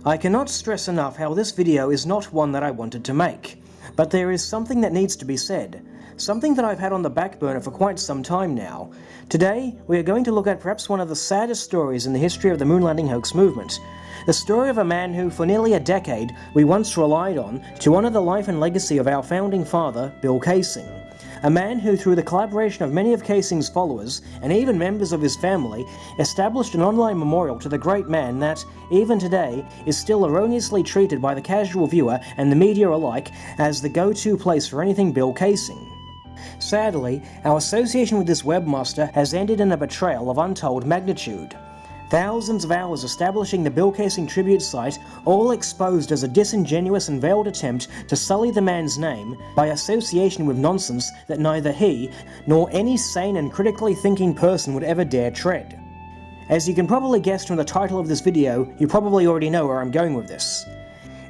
I cannot stress enough how this video is not one that I wanted to make, but there is something that needs to be said, something that I've had on the back burner for quite some time now. Today, we are going to look at perhaps one of the saddest stories in the history of the moon landing hoax movement. The story of a man who, for nearly a decade, we once relied on to honour the life and legacy of our founding father, Bill Kaysing. A man who, through the collaboration of many of Kaysing's followers, and even members of his family, established an online memorial to the great man that, even today, is still erroneously treated by the casual viewer and the media alike as the go-to place for anything Bill Kaysing. Sadly, our association with this webmaster has ended in a betrayal of untold magnitude. Thousands of hours establishing the Bill Kaysing tribute site, all exposed as a disingenuous and veiled attempt to sully the man's name by association with nonsense that neither he nor any sane and critically thinking person would ever dare tread. As you can probably guess from the title of this video, you probably already know where I'm going with this.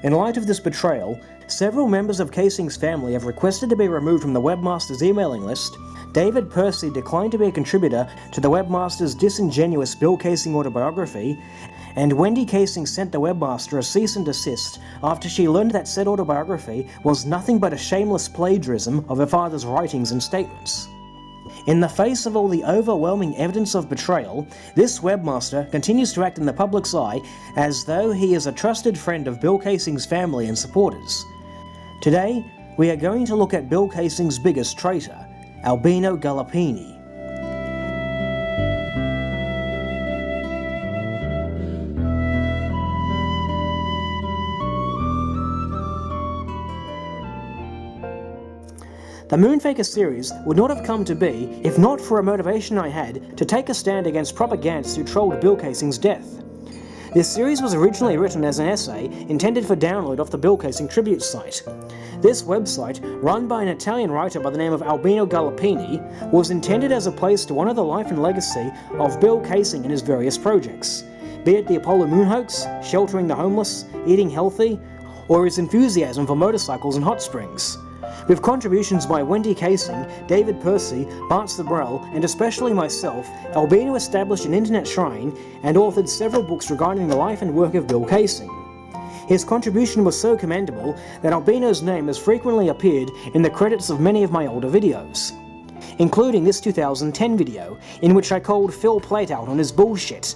In light of this betrayal, several members of Kaysing's family have requested to be removed from the webmaster's emailing list. David Percy declined to be a contributor to the webmaster's disingenuous Bill Kaysing autobiography, and Wendy Kaysing sent the webmaster a cease and desist after she learned that said autobiography was nothing but a shameless plagiarism of her father's writings and statements. In the face of all the overwhelming evidence of betrayal, this webmaster continues to act in the public's eye as though he is a trusted friend of Bill Kaysing's family and supporters. Today, we are going to look at Bill Kaysing's biggest traitor, Albino Gallipini. The Moonfaker series would not have come to be if not for a motivation I had to take a stand against propagandists who trolled Bill Kaysing's death. This series was originally written as an essay intended for download off the Bill Kaysing tribute site. This website, run by an Italian writer by the name of Albino Gallipini, was intended as a place to honour the life and legacy of Bill Kaysing and his various projects, be it the Apollo moon hoax, sheltering the homeless, eating healthy, or his enthusiasm for motorcycles and hot springs. With contributions by Wendy Kaysing, David Percy, Bart Sabrell, and especially myself, Albino established an internet shrine and authored several books regarding the life and work of Bill Kaysing. His contribution was so commendable that Albino's name has frequently appeared in the credits of many of my older videos, including this 2010 video, in which I called Phil Plait out on his bullshit.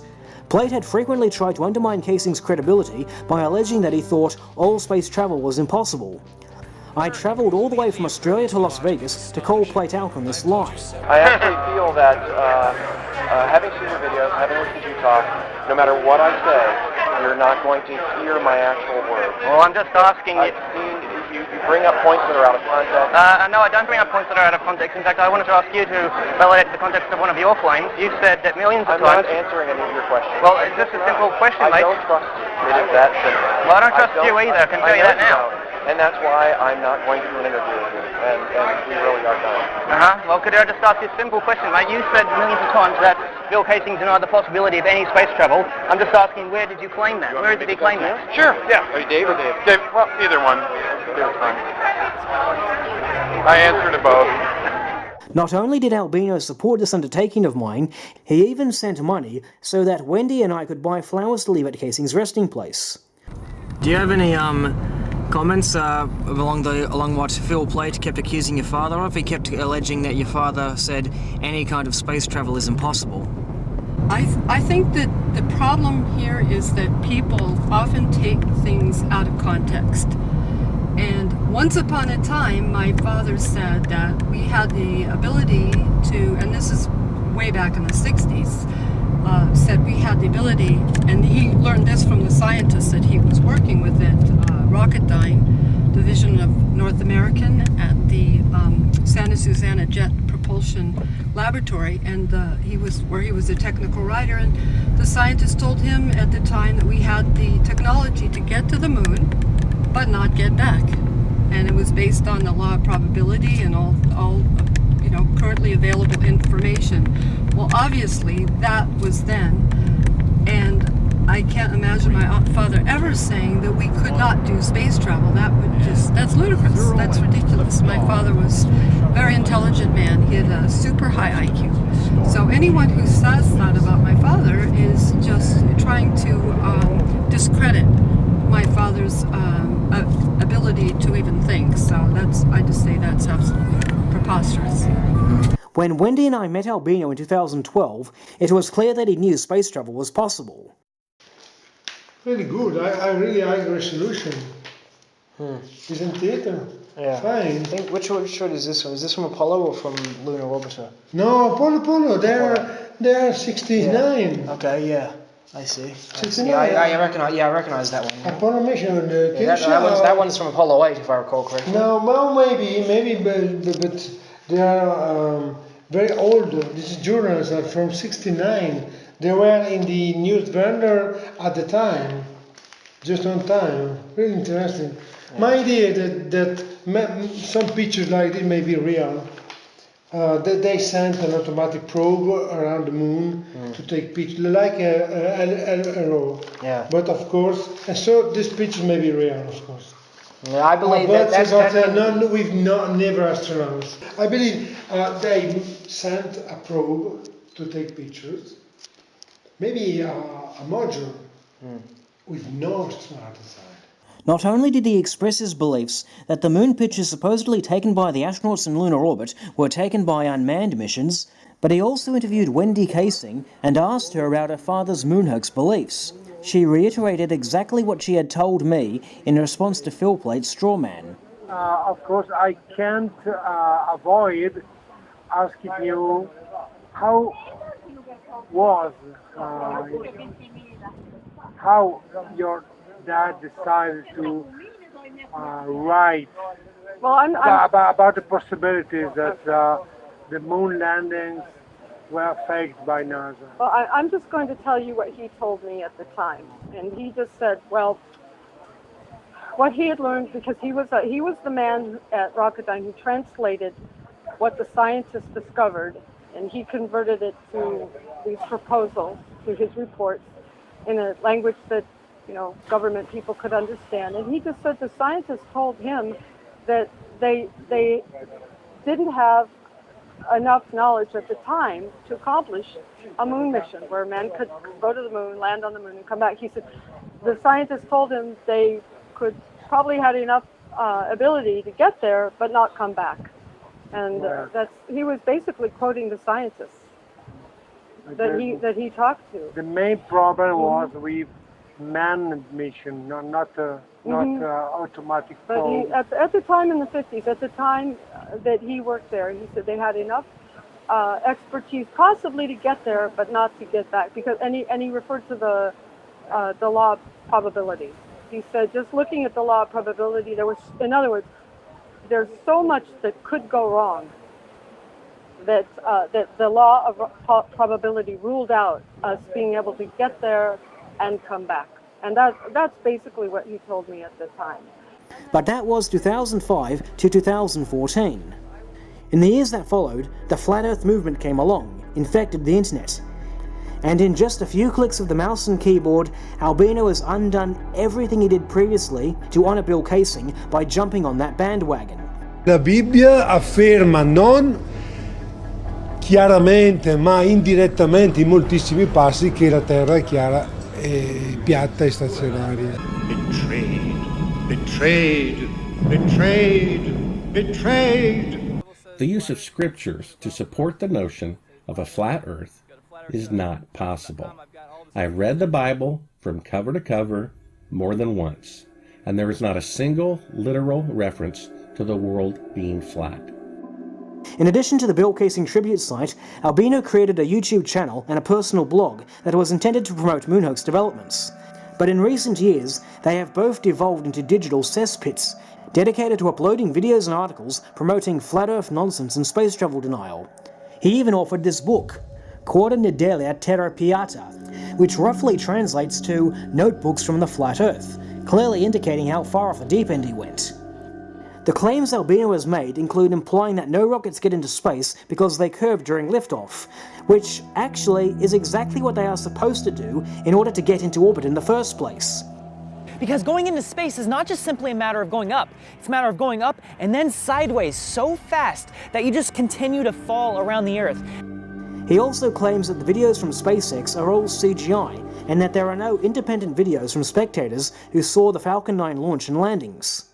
Plait had frequently tried to undermine Kaysing's credibility by alleging that he thought all space travel was impossible. I travelled all the way from Australia to Las Vegas to call Plait out on this lie. I actually feel that having seen your videos, having listened to you talk, no matter what I say, you're not going to hear my actual words. Well, I'm just asking you. I've seen you bring up points that are out of context. No, I don't bring up points that are out of context. In fact, I wanted to ask you to validate the context of one of your claims. You've said that millions of times... I'm not answering any of your questions. Well, it's just a simple question, mate. I don't trust you. It is that simple. Well, I don't trust you either, I can tell you that now. And that's why I'm not going to do an interview with you, and we really are done. Well, could I just ask you a simple question, mate? You said millions of times that Bill Kaysing denied the possibility of any space travel. I'm just asking, where did you claim that? Where did he claim that? Sure, yeah. Are you Dave or Dave? Dave, well, either one. Dave's fine. I answered to both. Not only did Albino support this undertaking of mine, he even sent money so that Wendy and I could buy flowers to leave at Kaysing's resting place. Do you have any, comments along what Phil Plait kept accusing your father of? He kept alleging that your father said any kind of space travel is impossible. I think that the problem here is that people often take things out of context. And once upon a time, my father said that we had the ability to, and this is way back in the 60s, said we had the ability, and he learned this from the scientists that he was working with at Rocketdyne Division of North American at the Santa Susana Jet Propulsion Laboratory, and he was a technical writer, and the scientists told him at the time that we had the technology to get to the moon but not get back, and it was based on the law of probability and all currently available information. Well, obviously that was then, and I can't imagine my father ever saying that we could not do space travel. That's ludicrous. That's ridiculous. My father was a very intelligent man. He had a super high IQ. So anyone who says that about my father is just trying to discredit my father's ability to even think. So I just say that's absolutely preposterous. When Wendy and I met Albino in 2012, it was clear that he knew space travel was possible. Really good. I really like the resolution. Isn't it? Yeah. Fine. I think which shot is this one? Is this from Apollo or from Lunar Orbiter? No, Apollo. They are 69. Okay, yeah. I see. 69. Yeah, I recognize that one. Yeah. Apollo mission. Yeah, that one's from Apollo 8, if I recall correctly. No, well, maybe, but they are very old. These journals are from 69. They were in the news vendor at the time, just on time. Really interesting. Yeah. My idea that some pictures like this may be real. That they sent an automatic probe around the moon to take pictures, like a row. Yeah. But of course, and so this picture may be real, of course. Yeah, I believe we've never astronauts. I believe they sent a probe to take pictures. Maybe a module with no astronaut inside. Not only did he express his beliefs that the moon pictures supposedly taken by the astronauts in lunar orbit were taken by unmanned missions, but he also interviewed Wendy Casing and asked her about her father's moon hoax beliefs. She reiterated exactly what she had told me in response to Phil Plate's straw man. Of course, I can't avoid asking you how your dad decided to write about the possibilities that the moon landings were faked by NASA. Well, I'm just going to tell you what he told me at the time. And he just said, well, what he had learned, because he was the man at Rocketdyne who translated what the scientists discovered, and he converted it to these proposals, to his reports, in a language that government people could understand. And he just said the scientists told him that they didn't have enough knowledge at the time to accomplish a moon mission where men could go to the moon, land on the moon, and come back. He said the scientists told him they could probably had enough ability to get there, but not come back. And he was basically quoting the scientists that he talked to. The main problem was with manned mission, not automatic probe. But at the time in the 50s, at the time that he worked there, he said they had enough expertise possibly to get there, but not to get back. And he referred to the law of probability. He said just looking at the law of probability, in other words, there's so much that could go wrong that the law of probability ruled out us being able to get there and come back. And that's basically what he told me at the time. But that was 2005 to 2014. In the years that followed, the Flat Earth movement came along, infected the internet. And in just a few clicks of the mouse and keyboard, Albino has undone everything he did previously to honor Bill Casing by jumping on that bandwagon. La Bibbia afferma non chiaramente ma indirettamente in moltissimi passi che la Terra è chiara, piatta e stazionaria. Betrayed. The use of scriptures to support the notion of a flat earth is not possible. I've read the Bible from cover to cover more than once, and there is not a single literal reference to the world being flat. In addition to the Bill Casing tribute site, Albino created a YouTube channel and a personal blog that was intended to promote moonhoax developments. But in recent years, they have both devolved into digital cesspits, dedicated to uploading videos and articles promoting flat earth nonsense and space travel denial. He even authored this book, Quarta Nedelia Terra Piatta, which roughly translates to Notebooks from the Flat Earth, clearly indicating how far off the deep end he went. The claims Albino has made include implying that no rockets get into space because they curve during liftoff, which actually is exactly what they are supposed to do in order to get into orbit in the first place. Because going into space is not just simply a matter of going up. It's a matter of going up and then sideways so fast that you just continue to fall around the Earth. He also claims that the videos from SpaceX are all CGI, and that there are no independent videos from spectators who saw the Falcon 9 launch and landings.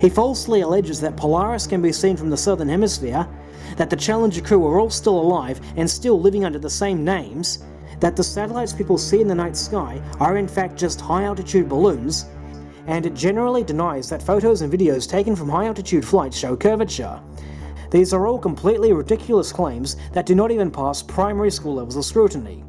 He falsely alleges that Polaris can be seen from the southern hemisphere, that the Challenger crew are all still alive and still living under the same names, that the satellites people see in the night sky are in fact just high-altitude balloons, and it generally denies that photos and videos taken from high-altitude flights show curvature. These are all completely ridiculous claims that do not even pass primary school levels of scrutiny.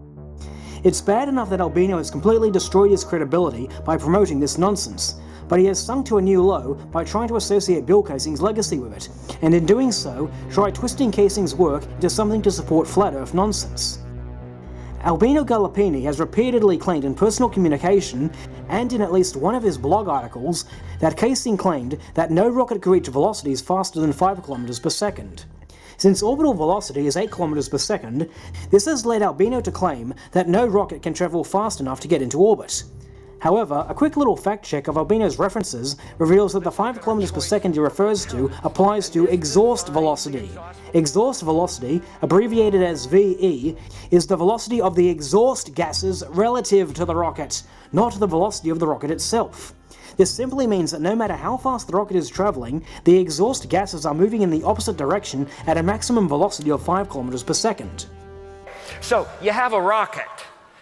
It's bad enough that Albino has completely destroyed his credibility by promoting this nonsense, but he has sunk to a new low by trying to associate Bill Kaysing's legacy with it, and in doing so, try twisting Kaysing's work into something to support flat earth nonsense. Albino Gallipini has repeatedly claimed in personal communication, and in at least one of his blog articles, that Kaysing claimed that no rocket could reach velocities faster than 5 km per second. Since orbital velocity is 8 km per second, this has led Albino to claim that no rocket can travel fast enough to get into orbit. However, a quick little fact check of Albino's references reveals that the 5 km per second he refers to applies to exhaust velocity. Exhaust velocity, abbreviated as VE, is the velocity of the exhaust gases relative to the rocket, not the velocity of the rocket itself. This simply means that no matter how fast the rocket is traveling, the exhaust gases are moving in the opposite direction at a maximum velocity of 5 km per second. So, you have a rocket.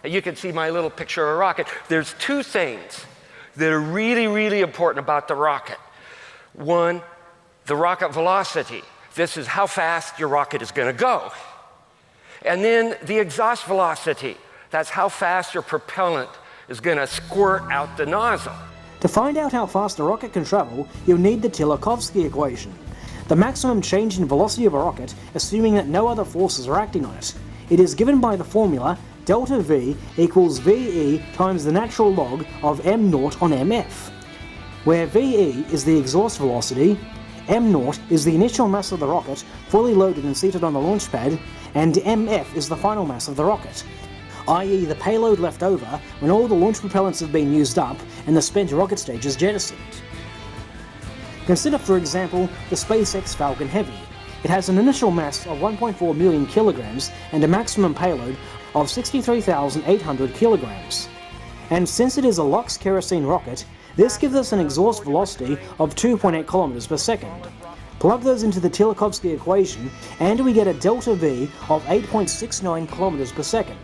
You can see my little picture of a rocket. There's two things that are really, really important about the rocket. One, the rocket velocity. This is how fast your rocket is going to go. And then the exhaust velocity. That's how fast your propellant is going to squirt out the nozzle. To find out how fast a rocket can travel, you'll need the Tsiolkovsky equation, the maximum change in velocity of a rocket, assuming that no other forces are acting on it. It is given by the formula delta V equals VE times the natural log of m0 on mf, where VE is the exhaust velocity, m0 is the initial mass of the rocket fully loaded and seated on the launch pad, and mf is the final mass of the rocket, i.e. the payload left over when all the launch propellants have been used up and the spent rocket stage is jettisoned. Consider, for example, the SpaceX Falcon Heavy. It has an initial mass of 1.4 million kilograms and a maximum payload of 63,800 kilograms. And since it is a LOX kerosene rocket, this gives us an exhaust velocity of 2.8 kilometers per second. Plug those into the Tsiolkovsky equation and we get a delta V of 8.69 kilometers per second.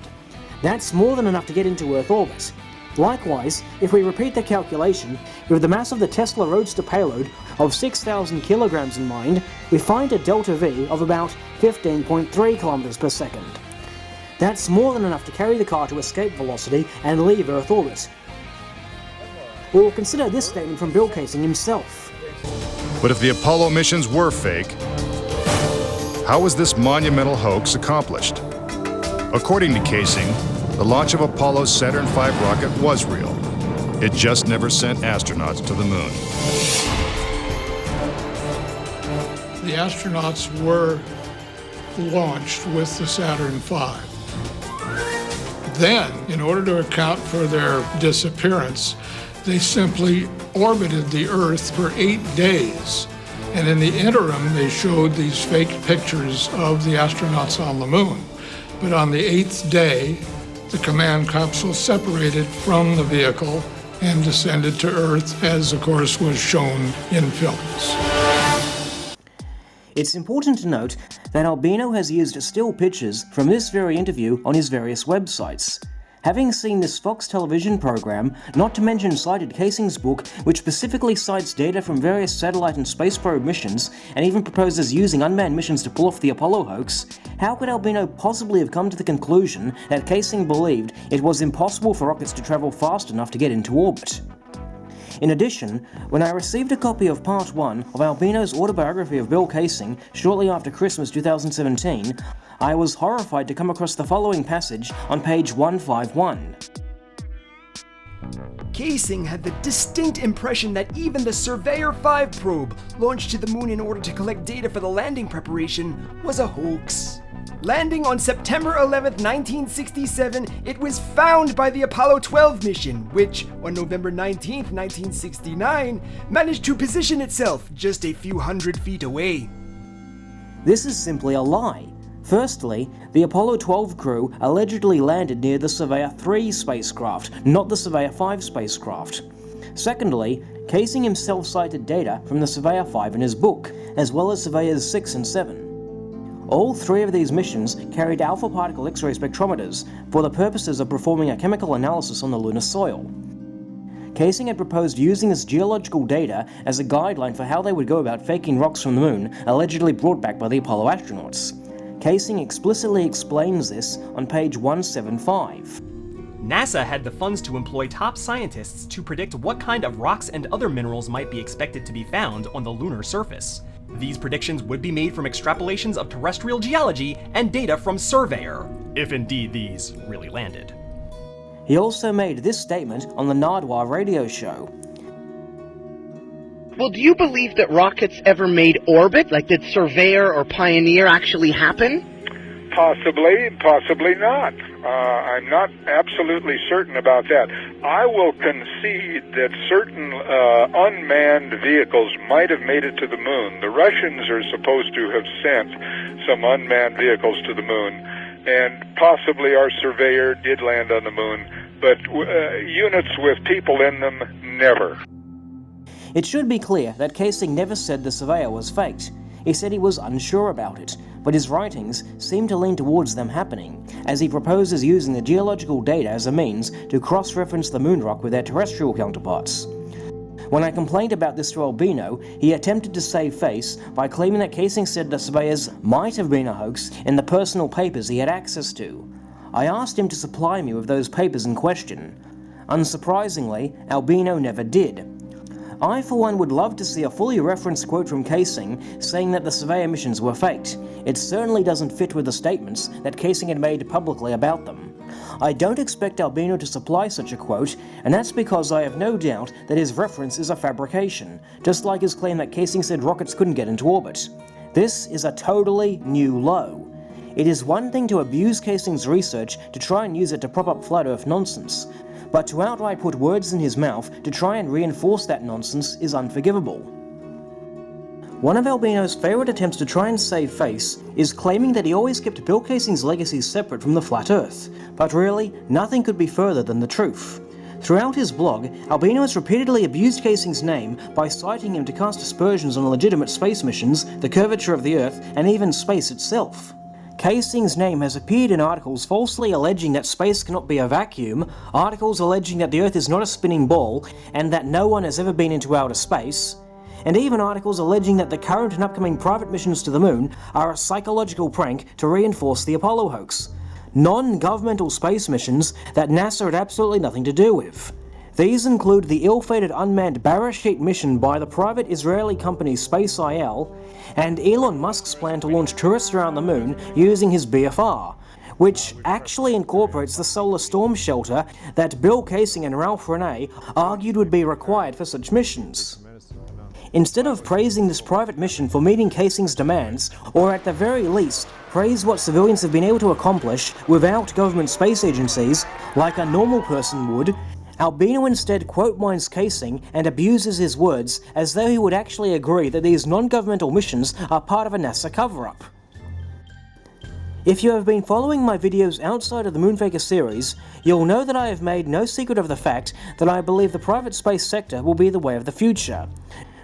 That's more than enough to get into Earth orbit. Likewise, if we repeat the calculation with the mass of the Tesla Roadster payload of 6,000 kilograms in mind, we find a delta V of about 15.3 kilometers per second. That's more than enough to carry the car to escape velocity and leave Earth orbit. We will consider this statement from Bill Kaysing himself. But if the Apollo missions were fake, how was this monumental hoax accomplished? According to Kaysing, the launch of Apollo's Saturn V rocket was real. It just never sent astronauts to the moon. The astronauts were launched with the Saturn V. Then, in order to account for their disappearance, they simply orbited the Earth for 8 days. And in the interim, they showed these fake pictures of the astronauts on the moon. But on the 8th day, the command capsule separated from the vehicle and descended to Earth, as of course was shown in films. It's important to note that Albino has used still pictures from this very interview on his various websites. Having seen this Fox television program, not to mention cited Kaysing's book, which specifically cites data from various satellite and space probe missions, and even proposes using unmanned missions to pull off the Apollo hoax, how could Albino possibly have come to the conclusion that Kaysing believed it was impossible for rockets to travel fast enough to get into orbit? In addition, when I received a copy of Part 1 of Albino's autobiography of Bill Kaysing shortly after Christmas 2017, I was horrified to come across the following passage on page 151. Casing had the distinct impression that even the Surveyor 5 probe, launched to the moon in order to collect data for the landing preparation, was a hoax. Landing on September 11, 1967, it was found by the Apollo 12 mission, which, on November 19, 1969, managed to position itself just a few hundred feet away. This is simply a lie. Firstly, the Apollo 12 crew allegedly landed near the Surveyor 3 spacecraft, not the Surveyor 5 spacecraft. Secondly, Casing himself cited data from the Surveyor 5 in his book, as well as Surveyors 6 and 7. All three of these missions carried alpha particle X-ray spectrometers for the purposes of performing a chemical analysis on the lunar soil. Casing had proposed using this geological data as a guideline for how they would go about faking rocks from the moon allegedly brought back by the Apollo astronauts. Casing explicitly explains this on page 175. NASA had the funds to employ top scientists to predict what kind of rocks and other minerals might be expected to be found on the lunar surface. These predictions would be made from extrapolations of terrestrial geology and data from Surveyor, if indeed these really landed. He also made this statement on the Nardwuar radio show. Well, do you believe that rockets ever made orbit? Like, did Surveyor or Pioneer actually happen? Possibly, possibly not. I'm not absolutely certain about that. I will concede that certain unmanned vehicles might have made it to the moon. The Russians are supposed to have sent some unmanned vehicles to the moon, and possibly our Surveyor did land on the moon, but units with people in them, never. It should be clear that Casing never said the Surveyor was faked. He said he was unsure about it, but his writings seem to lean towards them happening, as he proposes using the geological data as a means to cross-reference the moon rock with their terrestrial counterparts. When I complained about this to Albino, he attempted to save face by claiming that Casing said the Surveyors might have been a hoax in the personal papers he had access to. I asked him to supply me with those papers in question. Unsurprisingly, Albino never did. I, for one, would love to see a fully referenced quote from Casing saying that the Surveyor missions were faked. It certainly doesn't fit with the statements that Casing had made publicly about them. I don't expect Albino to supply such a quote, and that's because I have no doubt that his reference is a fabrication, just like his claim that Casing said rockets couldn't get into orbit. This is a totally new low. It is one thing to abuse Casing's research to try and use it to prop up flat Earth nonsense, but to outright put words in his mouth to try and reinforce that nonsense is unforgivable. One of Albino's favourite attempts to try and save face is claiming that he always kept Bill Casing's legacy separate from the flat Earth, but really, nothing could be further than the truth. Throughout his blog, Albino has repeatedly abused Casing's name by citing him to cast aspersions on legitimate space missions, the curvature of the Earth, and even space itself. Casing's name has appeared in articles falsely alleging that space cannot be a vacuum, articles alleging that the Earth is not a spinning ball, and that no one has ever been into outer space, and even articles alleging that the current and upcoming private missions to the moon are a psychological prank to reinforce the Apollo hoax. Non-governmental space missions that NASA had absolutely nothing to do with. These include the ill-fated unmanned Beresheet mission by the private Israeli company SpaceIL, and Elon Musk's plan to launch tourists around the moon using his BFR, which actually incorporates the solar storm shelter that Bill Casing and Ralph Rene argued would be required for such missions. Instead of praising this private mission for meeting Casing's demands, or at the very least, praise what civilians have been able to accomplish without government space agencies, like a normal person would, Albino instead quote mines Casing and abuses his words as though he would actually agree that these non-governmental missions are part of a NASA cover-up. If you have been following my videos outside of the Moonfaker series, you'll know that I have made no secret of the fact that I believe the private space sector will be the way of the future.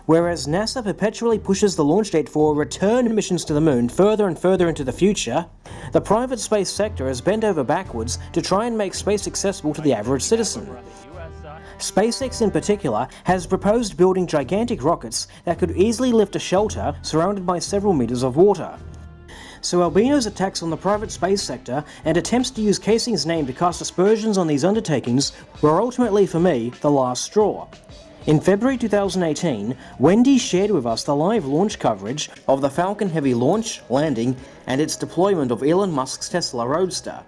Whereas NASA perpetually pushes the launch date for return missions to the moon further and further into the future, the private space sector has bent over backwards to try and make space accessible to the average citizen. SpaceX in particular has proposed building gigantic rockets that could easily lift a shelter surrounded by several meters of water. So Albino's attacks on the private space sector and attempts to use Casing's name to cast aspersions on these undertakings were ultimately, for me, the last straw. In February 2018, Wendy shared with us the live launch coverage of the Falcon Heavy launch, landing, and its deployment of Elon Musk's Tesla Roadster.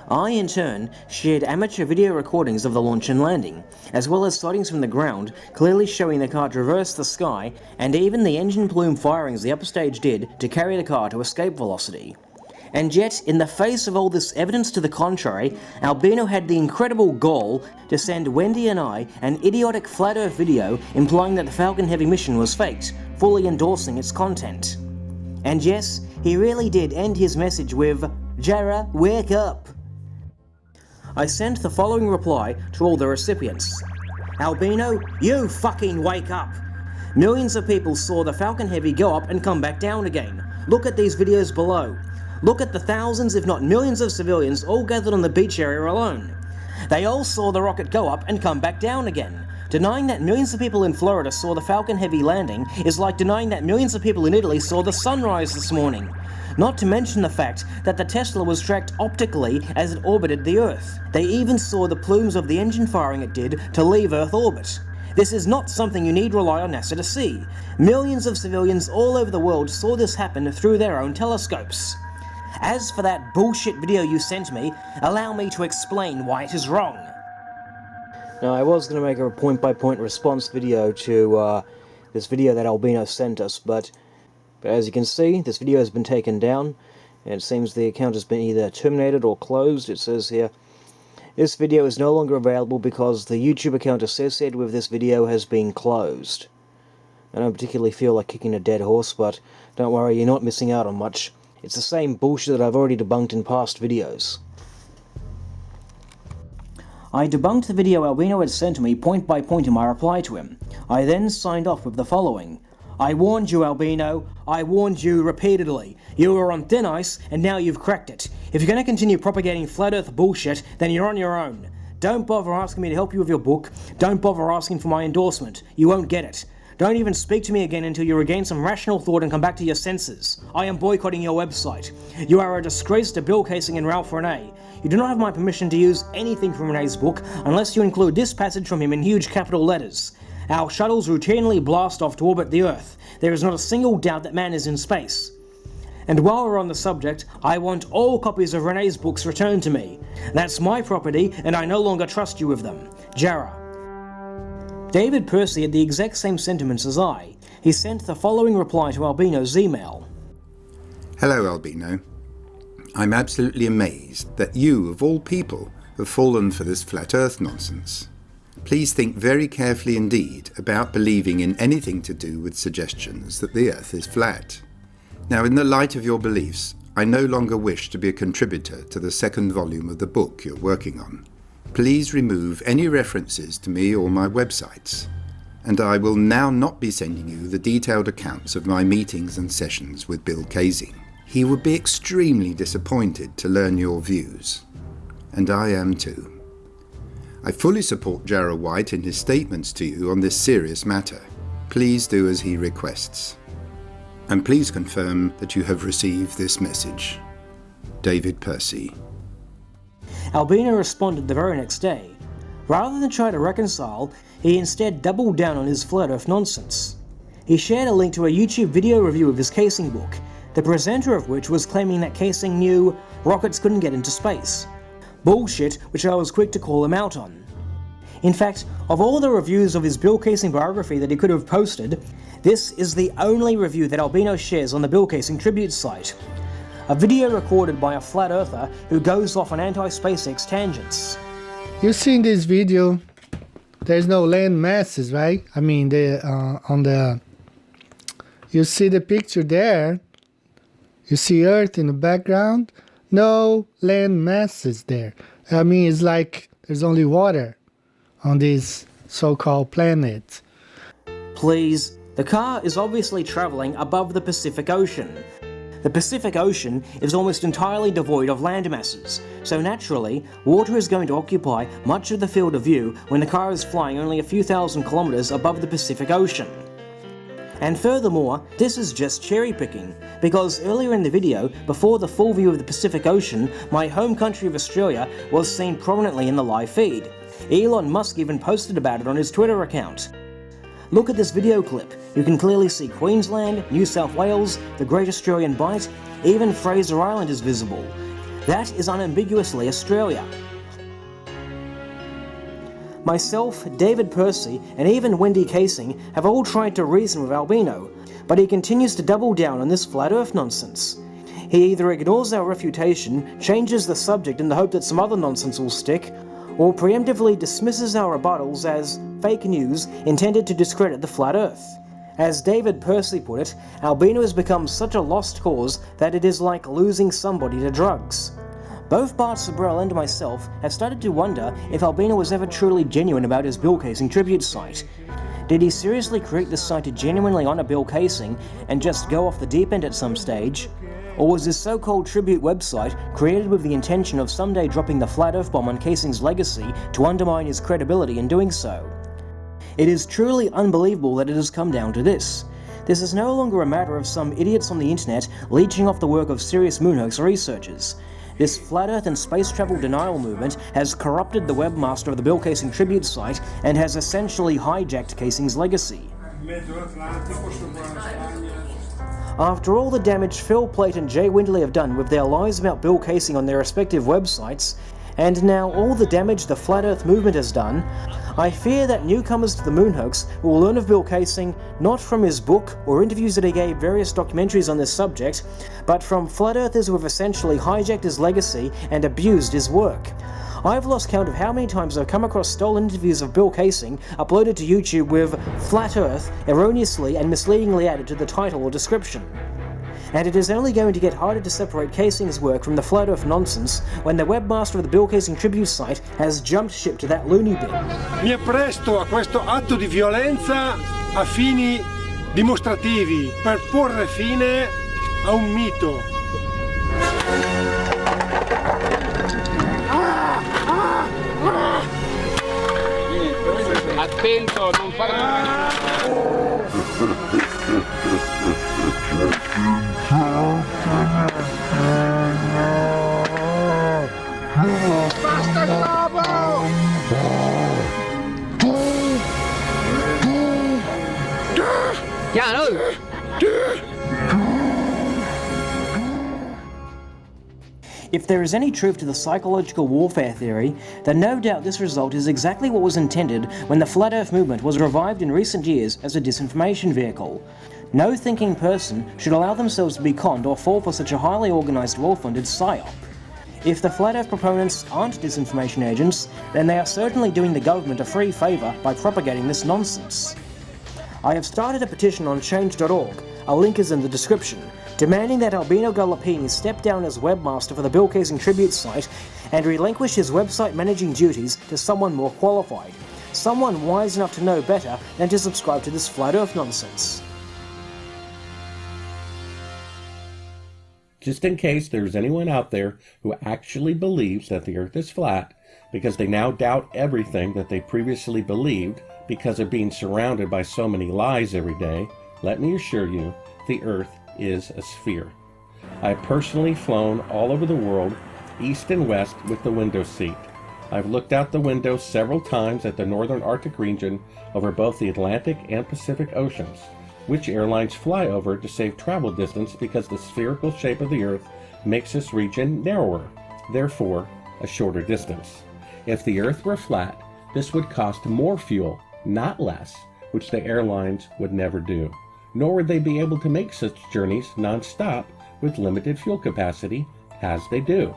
I, in turn, shared amateur video recordings of the launch and landing, as well as sightings from the ground clearly showing the car traverse the sky and even the engine plume firings the upper stage did to carry the car to escape velocity. And yet, in the face of all this evidence to the contrary, Albino had the incredible gall to send Wendy and I an idiotic flat earth video implying that the Falcon Heavy mission was faked, fully endorsing its content. And yes, he really did end his message with, "Jara, wake up!" I sent the following reply to all the recipients. Albino, you fucking wake up! Millions of people saw the Falcon Heavy go up and come back down again. Look at these videos below. Look at the thousands, if not millions of civilians all gathered on the beach area alone. They all saw the rocket go up and come back down again. Denying that millions of people in Florida saw the Falcon Heavy landing is like denying that millions of people in Italy saw the sunrise this morning. Not to mention the fact that the Tesla was tracked optically as it orbited the Earth. They even saw the plumes of the engine firing it did to leave Earth orbit. This is not something you need rely on NASA to see. Millions of civilians all over the world saw this happen through their own telescopes. As for that bullshit video you sent me, allow me to explain why it is wrong. Now, I was going to make a point-by-point response video to this video that Albino sent us, but as you can see, this video has been taken down, and it seems the account has been either terminated or closed. It says here, this video is no longer available because the YouTube account associated with this video has been closed. I don't particularly feel like kicking a dead horse, but don't worry, you're not missing out on much. It's the same bullshit that I've already debunked in past videos. I debunked the video Albino had sent to me point by point in my reply to him. I then signed off with the following. I warned you, Albino. I warned you repeatedly. You were on thin ice, and now you've cracked it. If you're going to continue propagating flat earth bullshit, then you're on your own. Don't bother asking me to help you with your book. Don't bother asking for my endorsement. You won't get it. Don't even speak to me again until you regain some rational thought and come back to your senses. I am boycotting your website. You are a disgrace to Bill Kaysing and Ralph Renee. You do not have my permission to use anything from Renee's book unless you include this passage from him in huge capital letters. Our shuttles routinely blast off to orbit the Earth. There is not a single doubt that man is in space. And while we're on the subject, I want all copies of Renee's books returned to me. That's my property, and I no longer trust you with them. Jara. David Percy had the exact same sentiments as I. He sent the following reply to Albino's email. Hello, Albino. I'm absolutely amazed that you, of all people, have fallen for this flat earth nonsense. Please think very carefully indeed about believing in anything to do with suggestions that the earth is flat. Now, in the light of your beliefs, I no longer wish to be a contributor to the second volume of the book you're working on. Please remove any references to me or my websites, and I will now not be sending you the detailed accounts of my meetings and sessions with Bill Kaysing. He would be extremely disappointed to learn your views, and I am too. I fully support Jara White in his statements to you on this serious matter. Please do as he requests. And please confirm that you have received this message. David Percy. Albino responded the very next day. Rather than try to reconcile, he instead doubled down on his flat earth nonsense. He shared a link to a YouTube video review of his Kaysing book, the presenter of which was claiming that Kaysing knew rockets couldn't get into space. Bullshit, which I was quick to call him out on. In fact, of all the reviews of his Bill Kaysing biography that he could have posted, this is the only review that Albino shares on the Bill Kaysing tribute site. A video recorded by a flat earther who goes off on anti-SpaceX tangents. You see in this video, there's no land masses, right? I mean, you see the picture there. You see Earth in the background. No land masses there. I mean, it's like there's only water on this so-called planet. Please, the car is obviously traveling above the Pacific Ocean. The Pacific Ocean is almost entirely devoid of land masses, so naturally, water is going to occupy much of the field of view when the car is flying only a few thousand kilometers above the Pacific Ocean. And furthermore, this is just cherry picking, because earlier in the video, before the full view of the Pacific Ocean, my home country of Australia was seen prominently in the live feed. Elon Musk even posted about it on his Twitter account. Look at this video clip. You can clearly see Queensland, New South Wales, the Great Australian Bight, even Fraser Island is visible. That is unambiguously Australia. Myself, David Percy, and even Wendy Casing have all tried to reason with Albino, but he continues to double down on this flat earth nonsense. He either ignores our refutation, changes the subject in the hope that some other nonsense will stick, or preemptively dismisses our rebuttals as fake news intended to discredit the flat earth. As David Percy put it, Albino has become such a lost cause that it is like losing somebody to drugs. Both Bart Sabrell and myself have started to wonder if Albino was ever truly genuine about his Bill Casing tribute site. Did he seriously create this site to genuinely honour Bill Casing and just go off the deep end at some stage? Or was this so-called tribute website created with the intention of someday dropping the flat earth bomb on Casing's legacy to undermine his credibility in doing so? It is truly unbelievable that it has come down to this. This is no longer a matter of some idiots on the internet leeching off the work of serious moonhoax researchers. This flat earth and space travel denial movement has corrupted the webmaster of the Bill Casing tribute site and has essentially hijacked Casing's legacy. After all the damage Phil Plait and Jay Windley have done with their lies about Bill Casing on their respective websites, and now all the damage the Flat Earth movement has done, I fear that newcomers to the moon hoax will learn of Bill Casing not from his book or interviews that he gave various documentaries on this subject, but from flat earthers who have essentially hijacked his legacy and abused his work. I've lost count of how many times I've come across stolen interviews of Bill Casing uploaded to YouTube with Flat Earth erroneously and misleadingly added to the title or description. And it is only going to get harder to separate Casing's work from the Flat Earth nonsense when the webmaster of the Bill Casing tribute site has jumped ship to that loony bin. Mi appresto a questo atto di violenza a fini dimostrativi per porre fine a un mito. Attento, non fare... Basta globo! Chiaro? If there is any truth to the psychological warfare theory, then no doubt this result is exactly what was intended when the Flat Earth movement was revived in recent years as a disinformation vehicle. No thinking person should allow themselves to be conned or fall for such a highly organised, well-funded psyop. If the Flat Earth proponents aren't disinformation agents, then they are certainly doing the government a free favour by propagating this nonsense. I have started a petition on change.org, a link is in the description, demanding that Albino Gallopini step down as webmaster for the Bill Casing tribute site and relinquish his website managing duties to someone more qualified, someone wise enough to know better than to subscribe to this Flat Earth nonsense. Just in case there's anyone out there who actually believes that the Earth is flat because they now doubt everything that they previously believed because of being surrounded by so many lies every day, let me assure you, the Earth is a sphere. I have personally flown all over the world, east and west, with the window seat. I've looked out the window several times at the northern Arctic region over both the Atlantic and Pacific Oceans, which airlines fly over to save travel distance because the spherical shape of the Earth makes this region narrower, therefore a shorter distance. If the Earth were flat, this would cost more fuel, not less, which the airlines would never do. Nor would they be able to make such journeys non-stop with limited fuel capacity, as they do.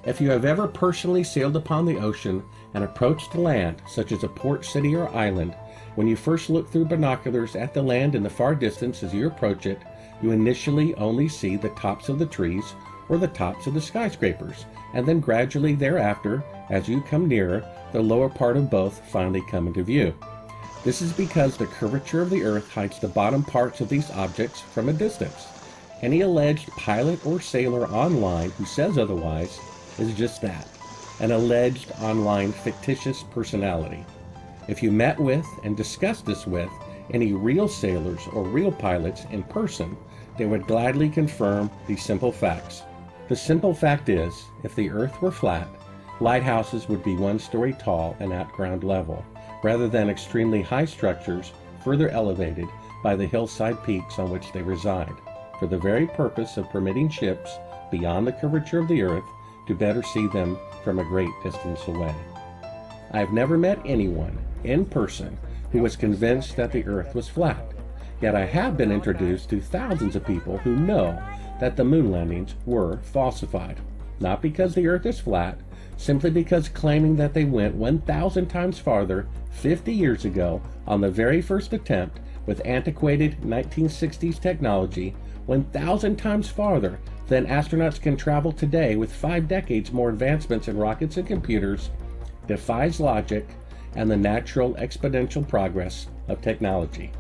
If you have ever personally sailed upon the ocean and approached land, such as a port city or island, when you first look through binoculars at the land in the far distance as you approach it, you initially only see the tops of the trees or the tops of the skyscrapers, and then gradually thereafter, as you come nearer, the lower part of both finally come into view. This is because the curvature of the Earth hides the bottom parts of these objects from a distance. Any alleged pilot or sailor online who says otherwise is just that, an alleged online fictitious personality. If you met with and discussed this with any real sailors or real pilots in person, they would gladly confirm these simple facts. The simple fact is, if the Earth were flat, lighthouses would be 1 story tall and at ground level, rather than extremely high structures further elevated by the hillside peaks on which they reside, for the very purpose of permitting ships beyond the curvature of the Earth to better see them from a great distance away. I've never met anyone in person who was convinced that the Earth was flat, yet I have been introduced to thousands of people who know that the moon landings were falsified. Not because the Earth is flat, simply because claiming that they went 1,000 times farther 50 years ago on the very first attempt with antiquated 1960s technology, 1,000 times farther than astronauts can travel today with 5 decades more advancements in rockets and computers, defies logic and the natural exponential progress of technology.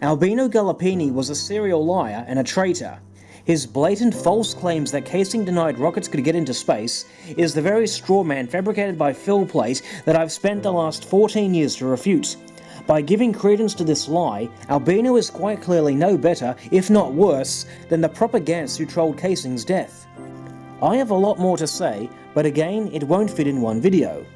Albino Gallipini was a serial liar and a traitor. His blatant false claims that casing-denied rockets could get into space is the very straw man fabricated by Phil Plait that I've spent the last 14 years to refute. By giving credence to this lie, Albino is quite clearly no better, if not worse, than the propagandists who trolled Casing's death. I have a lot more to say, but again, it won't fit in one video.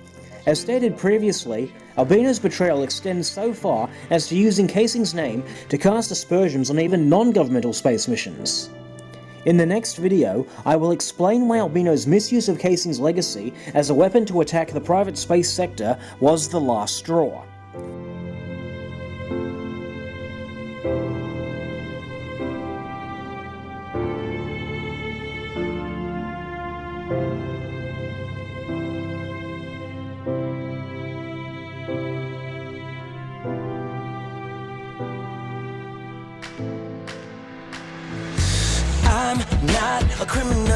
As stated previously, Albino's betrayal extends so far as to using Casing's name to cast aspersions on even non-governmental space missions. In the next video, I will explain why Albino's misuse of Casing's legacy as a weapon to attack the private space sector was the last straw. I'm not a criminal.